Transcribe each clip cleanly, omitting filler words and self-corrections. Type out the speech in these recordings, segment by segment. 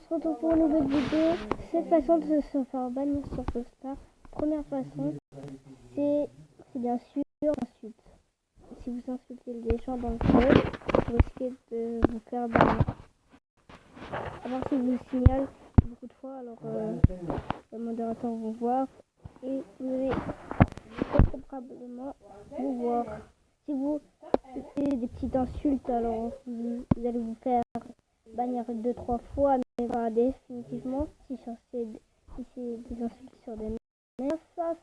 se retrouve pour une nouvelle vidéo. Cette façon de se faire bannir sur Star. Première façon, c'est bien sûr l'insulte. Si vous insultez des gens dans le club, vous risquez de vous faire bannir. Alors si vous le signale beaucoup de fois, alors le modérateur va vous voir et vous allez très probablement vous voir. Si vous faites des petites insultes, alors vous allez vous faire bannir 2-3 fois, mais pas définitivement. Si c'est des insultes sur des mères, ça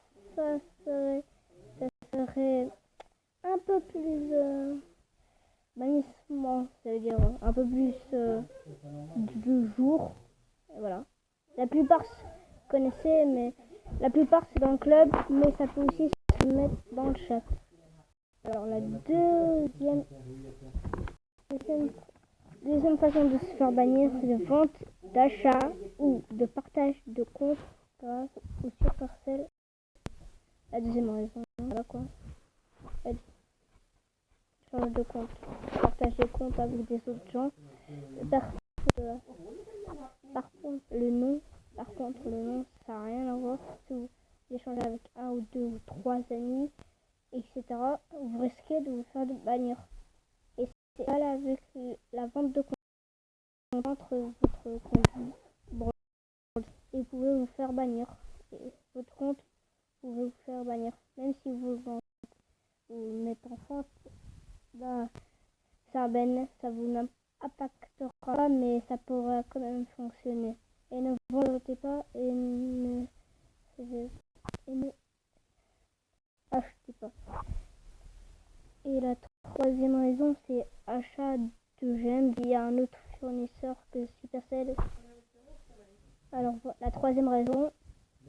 serait un peu plus bannissement, c'est-à-dire un peu plus du jour. Et voilà. La plupart connaissaient, mais la plupart c'est dans le club, mais ça peut aussi se mettre dans le chat. Alors la deuxième façon de se faire bannir, c'est de vente, d'achat ou de partage de compte grâce ou sur parcelle. La deuxième raison, voilà quoi. Change de compte, partage de compte avec des autres gens. Par contre, le nom, ça n'a rien à voir. Si vous échangez avec un ou deux ou trois amis, etc., vous risquez de vous faire bannir. Et c'est pas là avec la vente de compte entre votre compte et vous pouvez vous faire bannir. Et votre compte, vous pouvez vous faire bannir. Même si vous le mettez en vente, bah, ça vous impactera pas, mais ça pourra quand même fonctionner. Et ne vendez pas et ne achetez pas. Et la troisième raison, c'est achat de gemmes via un autre fournisseur que Supercell. Alors la troisième raison,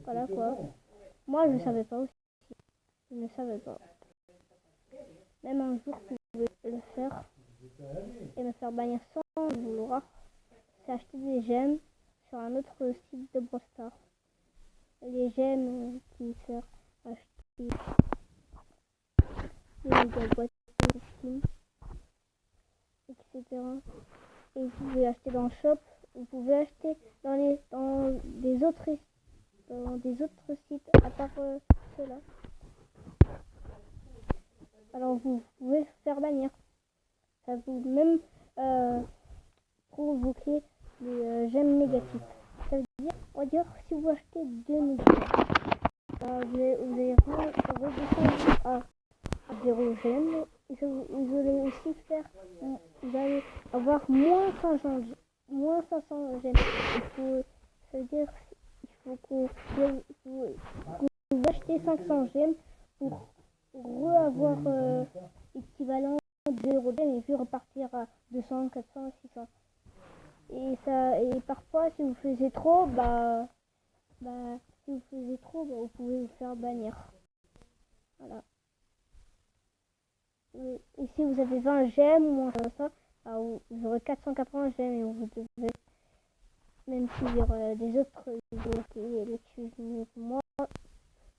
voilà quoi. Moi je ne savais pas aussi. Je ne savais pas. Même un jour vous pouvez le faire et me faire bannir sans le vouloir. C'est acheter des gemmes sur un autre site de Brawl Stars. Les gemmes qui servent à acheter des boîtes de skins, etc. Et vous pouvez acheter dans le shop, vous pouvez acheter dans des autres sites à part ceux-là. Alors vous pouvez faire bannir. Ça vous même provoquer des gemmes négatifs. Ça veut dire, on va dire, si vous achetez 2000 gemmes, vous allez redescendre à 0 gemmes. Vous allez aussi vous allez avoir moins 500 gemmes. Ça veut dire, il faut que vous achetez 500 gemmes pour avoir l'équivalent de 0 gemmes et puis repartir à 200, 400, 600. Et parfois, si vous faisiez trop, vous pouvez vous faire bannir. Voilà. Et si vous avez 20 gemmes ou ça, vous aurez 480 gemmes et vous devez, même s'il y aura des autres vidéos qui l'excusent mieux que moi,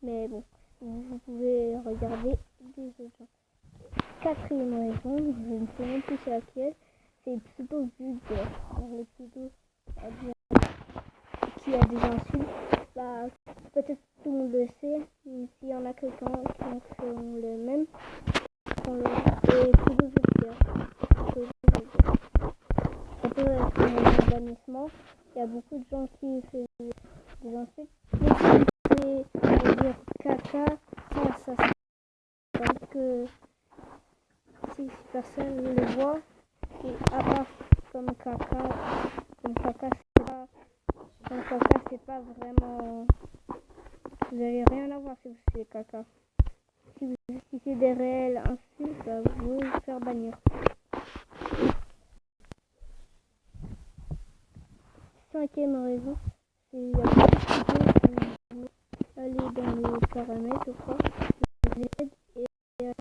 mais bon, vous pouvez regarder des autres gens. Quatrième raison, je ne sais même plus c'est laquelle, c'est plutôt vulgaire. Alors le pseudo qui a des insultes, peut-être tout le monde le sait, mais s'il y en a quelqu'un qui font le même, et pseudo vulgaire. Ça peut être un bannissement. Il y a beaucoup de gens qui font des insultes. Mais on va dire caca, ça parce que si personne ne le voit, et à part comme caca c'est pas vraiment, vous n'allez rien avoir si vous faites caca. Si c'est des réels insultes, vous pouvez vous faire bannir. Cinquième raison, c'est il y a beaucoup de vidéos qui vont aller dans les paramètres, je crois, les aides et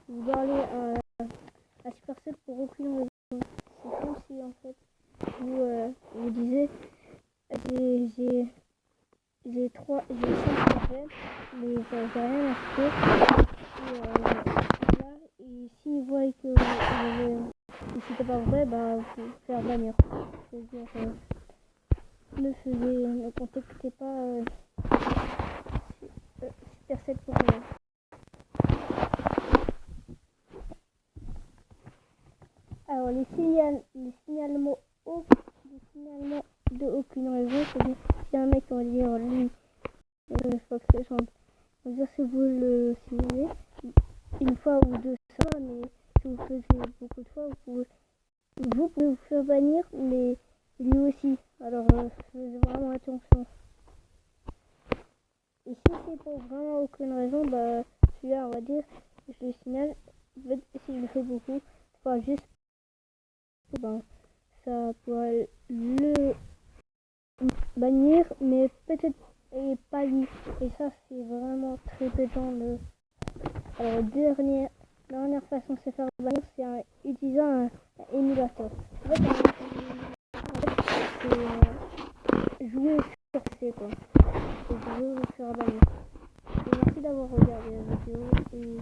vous devez aller à Supercell pour aucune raison. C'est comme si en fait vous disiez j'ai 5 gemmes, mais j'ai rien acheté. Et s'ils voient que c'était pas vrai, vous faire bannir. C'est-à-dire ne contactez pas Supercell pour rien. Alors les signalements de aucune raison, c'est-à-dire si un mec on va dire lui Fox Legend, on va dire si vous le signalez une fois ou deux ça va, mais si vous le faites beaucoup de fois, vous pouvez vous faire bannir, mais lui aussi. Alors faites vraiment attention. Et si c'est pour vraiment aucune raison, bah celui-là on va dire, je le signale, en fait, si je le fais beaucoup, c'est pas juste, ben, ça pourrait le bannir, mais peut-être et pas lui. Et ça c'est vraiment très peu de gens le. Alors dernière façon de se faire bannir, c'est utilisant un émulateur. En fait, c'est jouer sur C quoi. C'est jouer ou faire bannir. Et merci d'avoir regardé la vidéo et